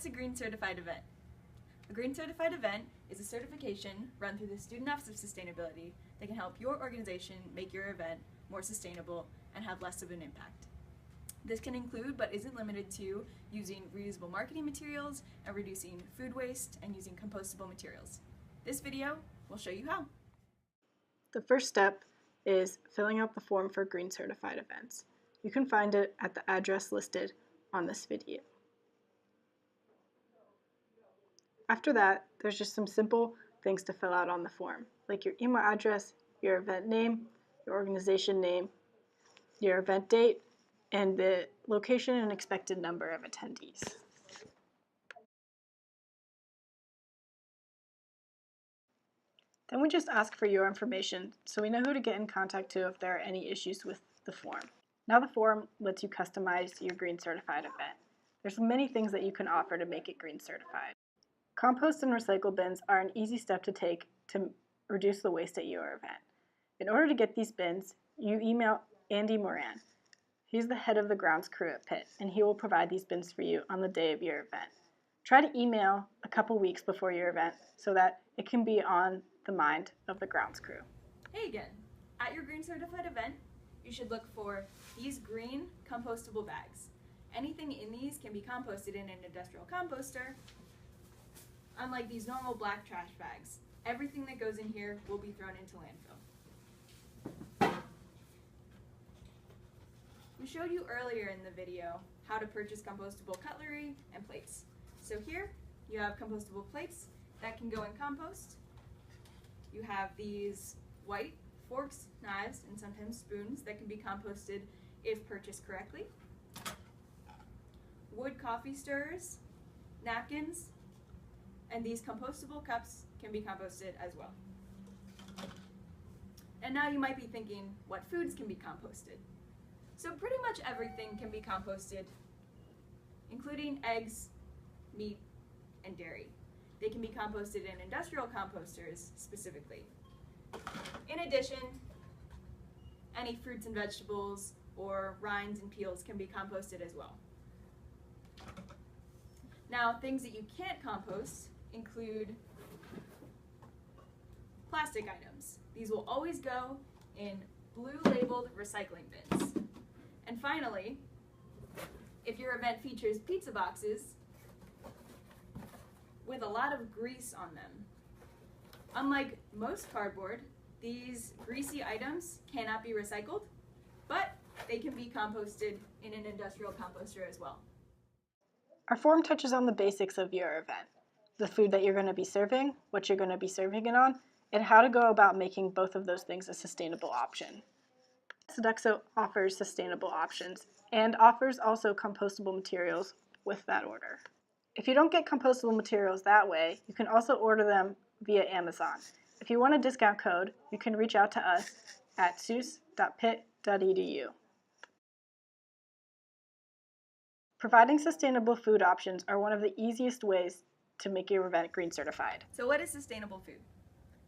what's a Green Certified event? A Green Certified event is a certification run through the Student Office of Sustainability that can help your organization make your event more sustainable and have less of an impact. This can include, but isn't limited to, using reusable marketing materials and reducing food waste and using compostable materials. This video will show you how. The first step is filling out the form for Green Certified events. You can find it at the address listed on this video. After that, there's just some simple things to fill out on the form, like your email address, your event name, your organization name, your event date, and the location and expected number of attendees. Then we just ask for your information so we know who to get in contact to if there are any issues with the form. Now the form lets you customize your Green Certified event. There's many things that you can offer to make it Green Certified. Compost and recycle bins are an easy step to take to reduce the waste at your event. In order to get these bins, you email Andy Moran. He's the head of the grounds crew at Pitt, and he will provide these bins for you on the day of your event. Try to email a couple weeks before your event so that it can be on the mind of the grounds crew. Hey again, at your Green Certified event, you should look for these green compostable bags. Anything in these can be composted in an industrial composter. Unlike these normal black trash bags, everything that goes in here will be thrown into landfill. We showed you earlier in the video how to purchase compostable cutlery and plates. So here you have compostable plates that can go in compost. You have these white forks, knives, and sometimes spoons that can be composted if purchased correctly. Wood coffee stirrers, napkins, and these compostable cups can be composted as well. And now you might be thinking, what foods can be composted? So pretty much everything can be composted, including eggs, meat, and dairy. They can be composted in industrial composters specifically. In addition, any fruits and vegetables or rinds and peels can be composted as well. Now, things that you can't compost include plastic items. These will always go in blue labeled recycling bins. And finally, if your event features pizza boxes with a lot of grease on them, unlike most cardboard, these greasy items cannot be recycled, but they can be composted in an industrial composter as well. Our form touches on the basics of your event, the food that you're going to be serving, what you're going to be serving it on, and how to go about making both of those things a sustainable option. Sodexo offers sustainable options and offers also compostable materials with that order. If you don't get compostable materials that way, you can also order them via Amazon. If you want a discount code, you can reach out to us at sus.pitt.edu. Providing sustainable food options are one of the easiest ways to make your event Green Certified. So what is sustainable food?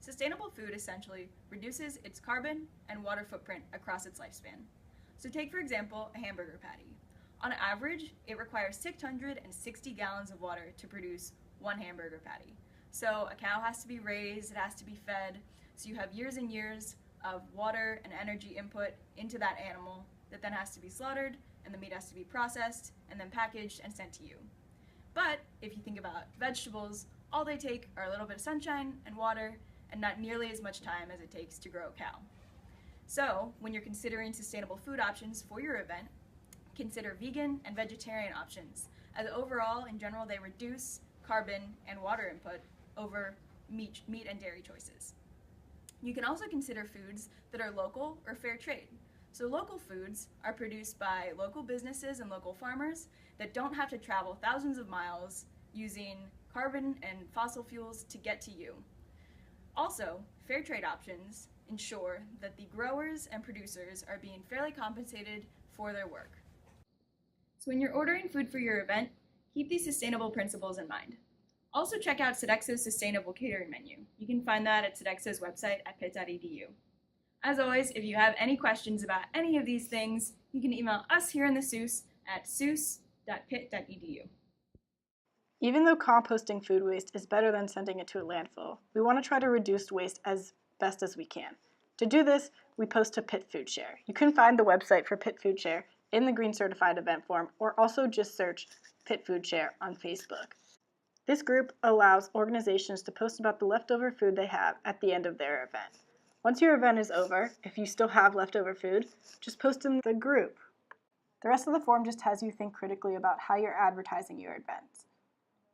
Sustainable food essentially reduces its carbon and water footprint across its lifespan. So take, for example, a hamburger patty. On average, it requires 660 gallons of water to produce one hamburger patty. So a cow has to be raised, it has to be fed, so you have years and years of water and energy input into that animal that then has to be slaughtered, and the meat has to be processed, and then packaged and sent to you. But if you think about vegetables, all they take are a little bit of sunshine and water, and not nearly as much time as it takes to grow a cow. So when you're considering sustainable food options for your event, consider vegan and vegetarian options, as overall, in general, they reduce carbon and water input over meat and dairy choices. You can also consider foods that are local or fair trade. So local foods are produced by local businesses and local farmers that don't have to travel thousands of miles using carbon and fossil fuels to get to you. Also, fair trade options ensure that the growers and producers are being fairly compensated for their work. So when you're ordering food for your event, keep these sustainable principles in mind. Also check out Sodexo's sustainable catering menu. You can find that at Sodexo's website at pitt.edu. As always, if you have any questions about any of these things, you can email us here in the SUS at sus.pitt.edu. Even though composting food waste is better than sending it to a landfill, we want to try to reduce waste as best as we can. To do this, we post to Pitt Food Share. You can find the website for Pitt Food Share in the Green Certified event form, or also just search Pitt Food Share on Facebook. This group allows organizations to post about the leftover food they have at the end of their event. Once your event is over, if you still have leftover food, just post in the group. The rest of the form just has you think critically about how you're advertising your events.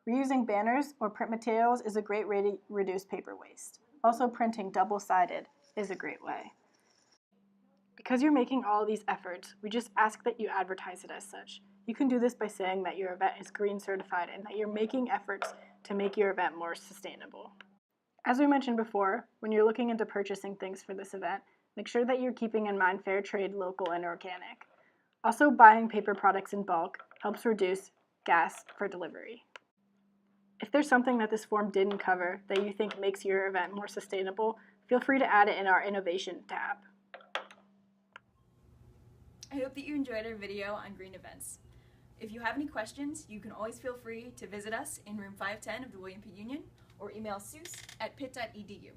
Reusing banners or print materials is a great way to reduce paper waste. Also, printing double-sided is a great way. Because you're making all these efforts, we just ask that you advertise it as such. You can do this by saying that your event is green certified and that you're making efforts to make your event more sustainable. As we mentioned before, when you're looking into purchasing things for this event, make sure that you're keeping in mind fair trade, local, and organic. Also, buying paper products in bulk helps reduce gas for delivery. If there's something that this form didn't cover that you think makes your event more sustainable, feel free to add it in our Innovation tab. I hope that you enjoyed our video on green events. If you have any questions, you can always feel free to visit us in room 510 of the William P. Union or email Seuss@pitt.edu.